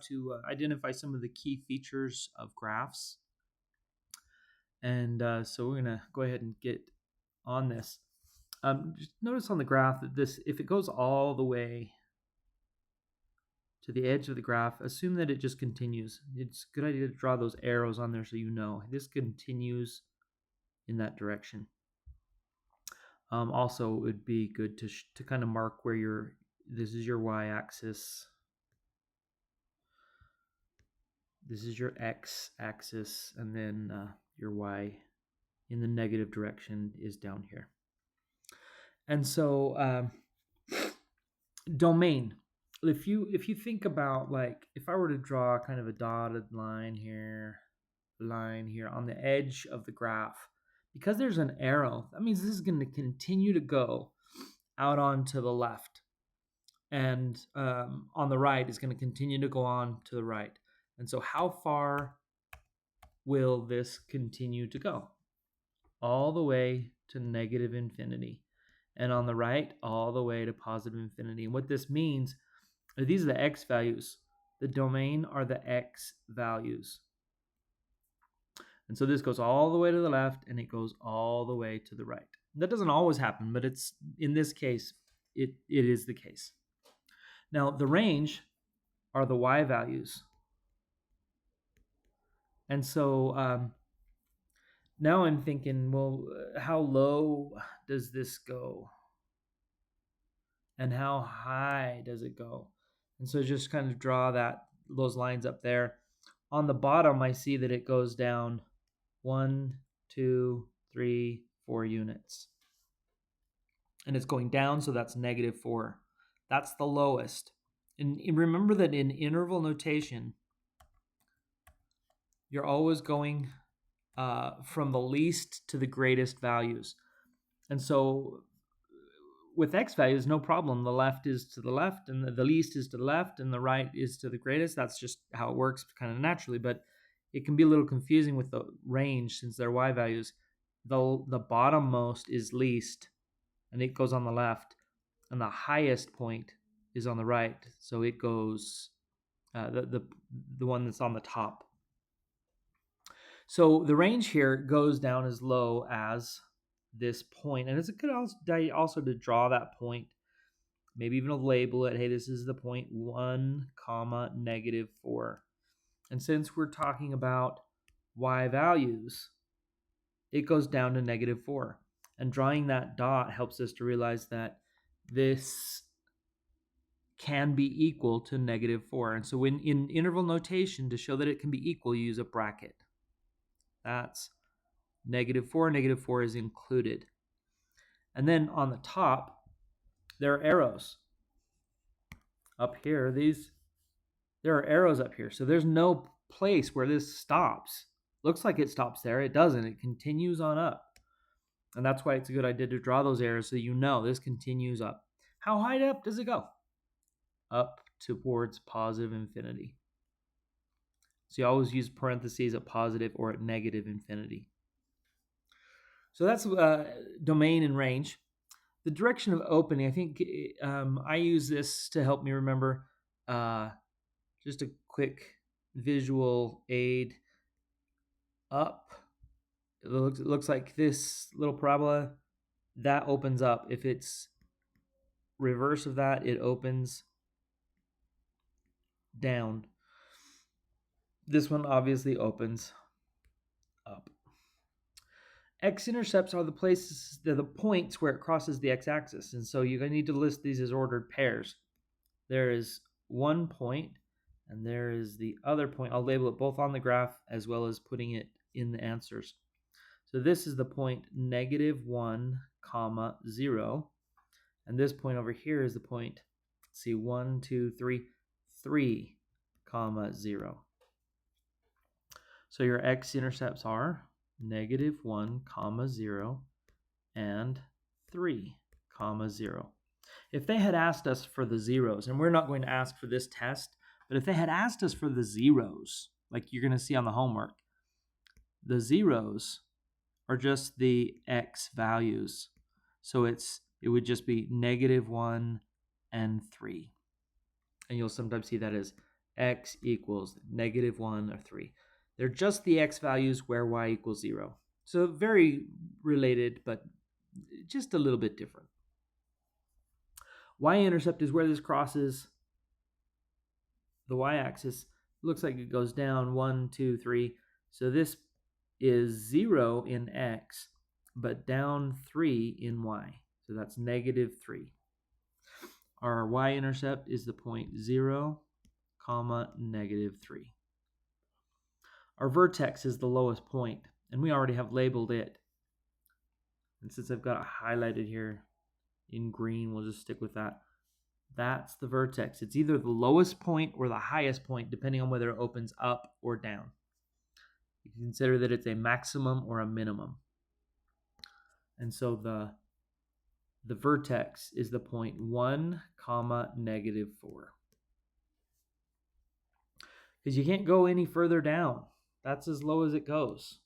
to identify some of the key features of graphs. And so we're going to go ahead and get on this. Just notice on the graph that if it goes all the way to the edge of the graph, assume that it just continues. It's a good idea to draw those arrows on there so you know this continues in that direction. Also, it would be good to kind of mark where this is your y-axis. This is your x-axis, and then your y in the negative direction is down here. And so domain. If you think about, like, if I were to draw kind of a dotted line here on the edge of the graph, because there's an arrow, that means this is going to continue to go out onto the left, and on the right is going to continue to go on to the right. And so how far will this continue to go? All the way to negative infinity. And on the right, all the way to positive infinity. And what this means, these are the x values. The domain are the x values. And so this goes all the way to the left, and it goes all the way to the right. That doesn't always happen, but it's, in this case, it is the case. Now, the range are the y values. And so now I'm thinking, well, how low does this go? And how high does it go? And so just kind of draw those lines up there. On the bottom, I see that it goes down 1, 2, 3, 4 units. And it's going down, so that's -4. That's the lowest. And remember that in interval notation, you're always going from the least to the greatest values. And so with x values, no problem. The left is to the left, and the least is to the left, and the right is to the greatest. That's just how it works kind of naturally, but it can be a little confusing with the range since they're y values. The bottommost is least, and it goes on the left, and the highest point is on the right, so it goes the one that's on the top. So the range here goes down as low as this point, and it's a good idea also to draw that point, maybe even label it. Hey, this is the point 1, -4. And since we're talking about y values, it goes down to -4. And drawing that dot helps us to realize that this can be equal to -4. And so in interval notation, to show that it can be equal, you use a bracket. That's -4. -4 is included. And then on the top, there are arrows up here. There are arrows up here. So there's no place where this stops. Looks like it stops there. It doesn't. It continues on up. And that's why it's a good idea to draw those arrows so you know this continues up. How high up does it go? Up towards positive infinity. So you always use parentheses at positive or at negative infinity. So that's domain and range. The direction of opening, I think I use this to help me remember just a quick visual aid. Up, it looks like this little parabola, that opens up. If it's reverse of that, it opens down. This one obviously opens up. X-intercepts are they're the points where it crosses the x-axis, and so you're going to need to list these as ordered pairs. There is one point, and there is the other point. I'll label it both on the graph as well as putting it in the answers. So this is the point -1, 0, and this point over here is the point, let's see, 1, 2, 3, 3, 0. So your x-intercepts are -1, 0, and 3, 0. If they had asked us for the zeros, and we're not going to ask for this test, but if they had asked us for the zeros, like you're going to see on the homework, the zeros are just the x values. So it would just be -1 and 3. And you'll sometimes see that as x equals -1 or 3. They're just the x values where y equals 0. So very related, but just a little bit different. Y-intercept is where this crosses the y-axis. Looks like it goes down 1, 2, 3. So this is 0 in x, but down 3 in y. So that's -3. Our y-intercept is the point 0, -3. Our vertex is the lowest point, and we already have labeled it. And since I've got it highlighted here in green, we'll just stick with that. That's the vertex. It's either the lowest point or the highest point, depending on whether it opens up or down. You can consider that it's a maximum or a minimum. And so the vertex is the point 1, -4. Because you can't go any further down. That's as low as it goes.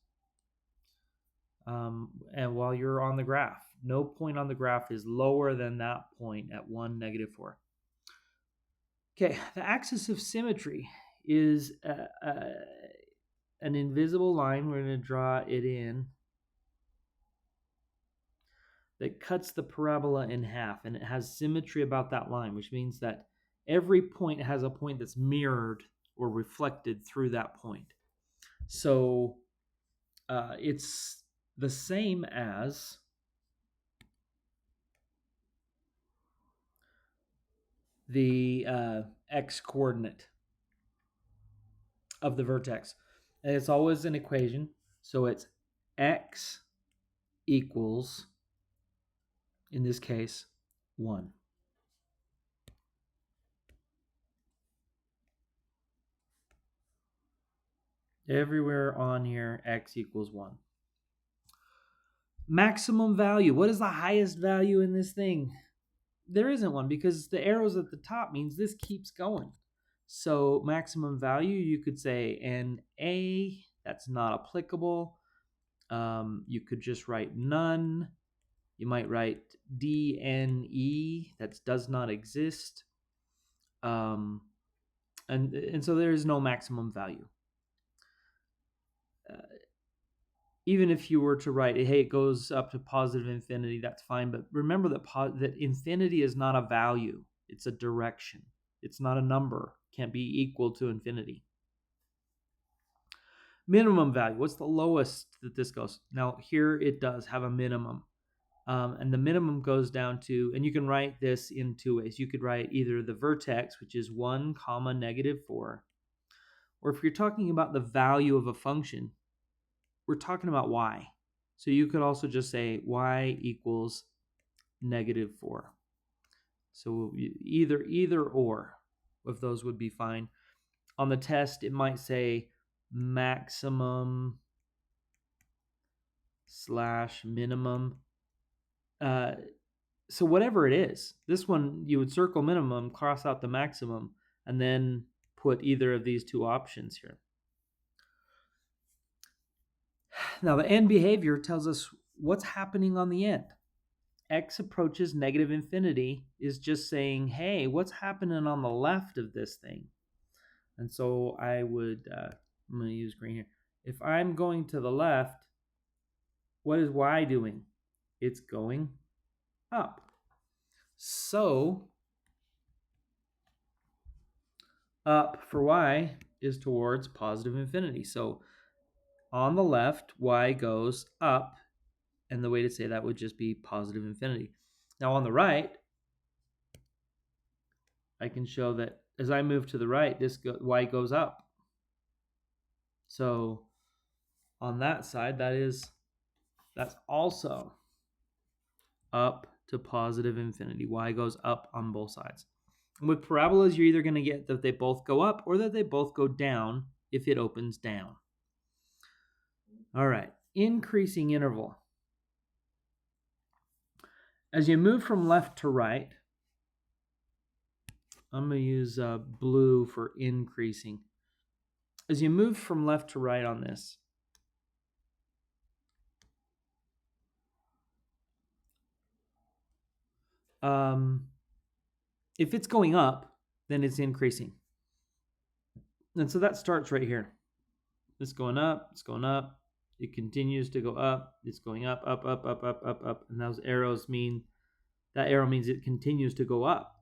And while you're on the graph, no point on the graph is lower than that point at 1, -4. Okay, the axis of symmetry is an invisible line. We're going to draw it in that cuts the parabola in half, and it has symmetry about that line, which means that every point has a point that's mirrored or reflected through that point. So it's the same as the x coordinate of the vertex. And it's always an equation. So it's x equals, in this case, 1. Everywhere on here, x equals 1. Maximum value. What is the highest value in this thing? There isn't one, because the arrows at the top means this keeps going. So maximum value, you could say NA, that's not applicable. You could just write none. You might write DNE, that does not exist. And so there is no maximum value. Even if you were to write, hey, it goes up to positive infinity, that's fine. But remember that infinity is not a value. It's a direction. It's not a number. It can't be equal to infinity. Minimum value. What's the lowest that this goes? Now, here it does have a minimum. And the minimum goes down to, and you can write this in two ways. You could write either the vertex, which is 1, -4. Or if you're talking about the value of a function, we're talking about y. So you could also just say y equals -4. So either or of those would be fine. On the test, it might say maximum / minimum. So whatever it is, this one you would circle minimum, cross out the maximum, and then put either of these two options here. Now, the end behavior tells us what's happening on the end. X approaches negative infinity is just saying, hey, what's happening on the left of this thing? And so I'm going to use green here. If I'm going to the left, what is y doing? It's going up. So up for y is towards positive infinity. So on the left, y goes up, and the way to say that would just be positive infinity. Now on the right, I can show that as I move to the right, y goes up. So on that side, that's also up to positive infinity. Y goes up on both sides. And with parabolas, you're either going to get that they both go up or that they both go down if it opens down. All right, increasing interval. As you move from left to right, I'm going to use blue for increasing. As you move from left to right on this, if it's going up, then it's increasing. And so that starts right here. It's going up, it's going up. It continues to go up. It's going up, up, up, up, up, up, up. And those arrows mean, that arrow means it continues to go up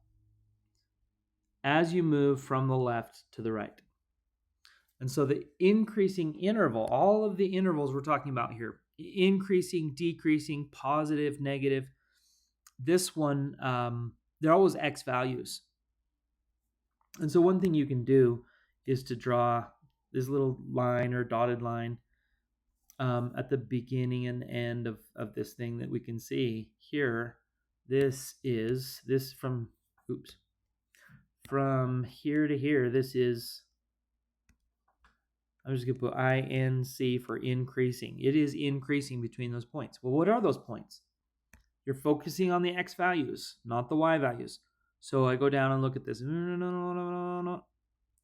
as you move from the left to the right. And so the increasing interval, all of the intervals we're talking about here, increasing, decreasing, positive, negative, this one, they're always X values. And so one thing you can do is to draw this little line or dotted line at the beginning and end of this thing that we can see here. This from here to here, this is, I'm just going to put INC for increasing. It is increasing between those points. Well, what are those points? You're focusing on the X values, not the Y values. So I go down and look at this. No.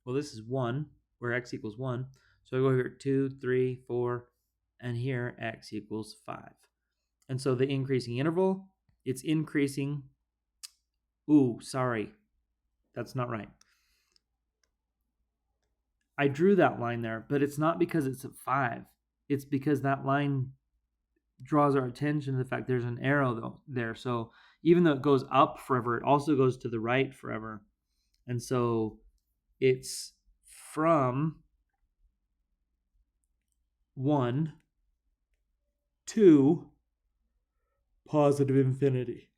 Well, this is 1, where X equals 1. So I go here 2, 3, 4, and here X equals 5. And so the increasing interval, it's increasing. Ooh, sorry. That's not right. I drew that line there, but it's not because it's at 5. It's because that line draws our attention to the fact there's an arrow there. So even though it goes up forever, it also goes to the right forever. And so it's from 1 to positive infinity.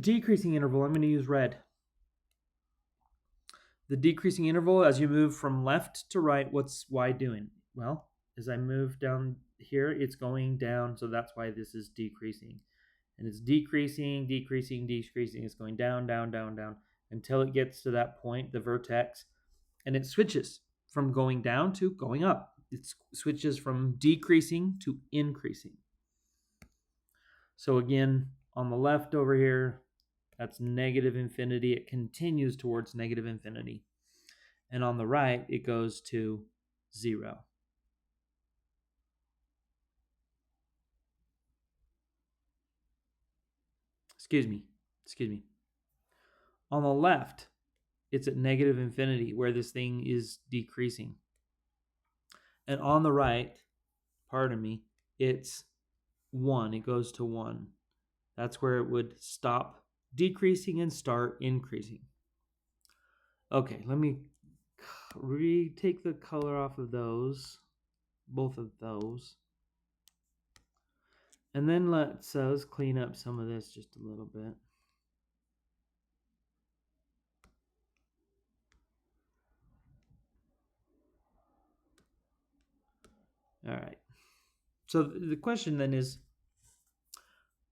Decreasing interval, I'm going to use red. The decreasing interval, as you move from left to right, what's Y doing? Well, as I move down here, it's going down, so that's why this is decreasing. And it's decreasing, decreasing, decreasing. It's going down, down, down, down, until it gets to that point, the vertex, and it switches from going down to going up. It switches from decreasing to increasing. So again, on the left over here, that's negative infinity. It continues towards negative infinity. And on the right, it goes to 0. Excuse me. On the left, it's at negative infinity, where this thing is decreasing. And on the right, pardon me, it's 1. It goes to 1. That's where it would stop decreasing and start increasing. Okay, let me take the color off of those, both of those. And then let's clean up some of this just a little bit. All right. So the question then is,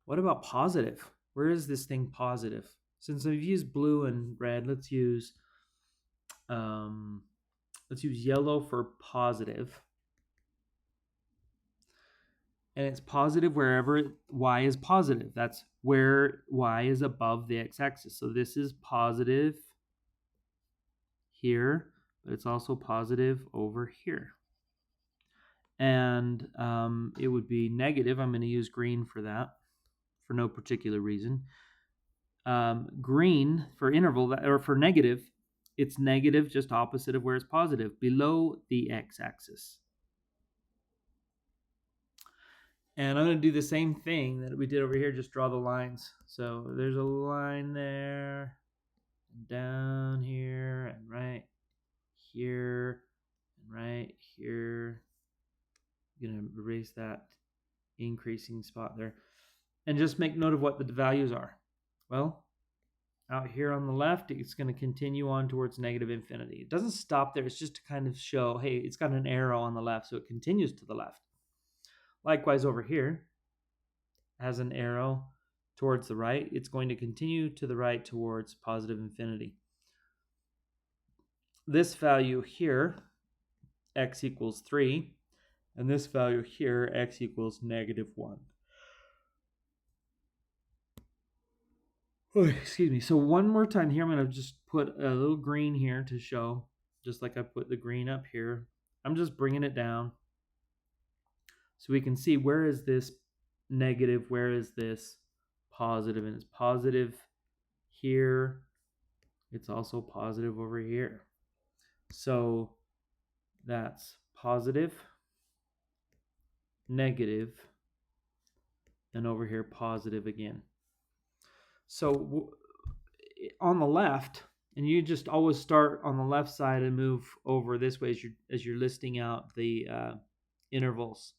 what about positive? Where is this thing positive? Since I've used blue and red, let's use yellow for positive. And it's positive wherever Y is positive. That's where Y is above the x-axis. So this is positive here, but it's also positive over here. And it would be negative. I'm going to use green for that, for no particular reason. Green for interval, or for negative, it's negative just opposite of where it's positive, below the x-axis. And I'm going to do the same thing that we did over here, just draw the lines. So there's a line there, down here, and right here, and right here. I'm going to erase that increasing spot there. And just make note of what the values are. Well, out here on the left, it's going to continue on towards negative infinity. It doesn't stop there. It's just to kind of show, hey, it's got an arrow on the left, so it continues to the left. Likewise, over here, has an arrow towards the right. It's going to continue to the right towards positive infinity. This value here, x equals 3, and this value here, x equals negative 1. Oh, excuse me. So one more time here, I'm going to just put a little green here to show, just like I put the green up here. I'm just bringing it down so we can see where is this negative, where is this positive, and it's positive here it's also positive over here. So that's positive, negative, and over here positive again. So on the left, and you just always start on the left side and move over this way as you're listing out the intervals.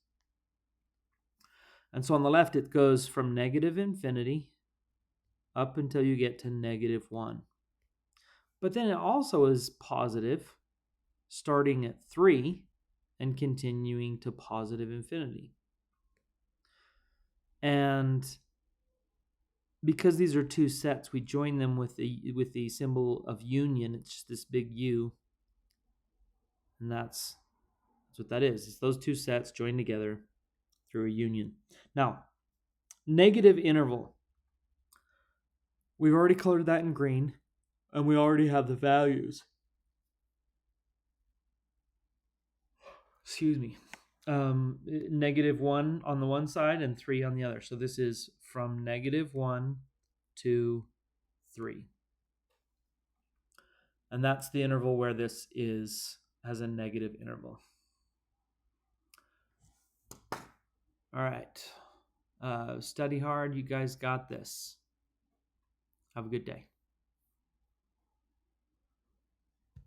And so on the left, it goes from negative infinity up until you get to -1. But then it also is positive starting at 3 and continuing to positive infinity. And because these are two sets, we join them with the symbol of union. It's just this big U. And that's what that is. It's those two sets joined together through a union. Now, negative interval. We've already colored that in green, and we already have the values. Excuse me. -1 on the one side and 3 on the other. So this is from -1 to 3. And that's the interval where this has a negative interval. All right. Study hard. You guys got this. Have a good day.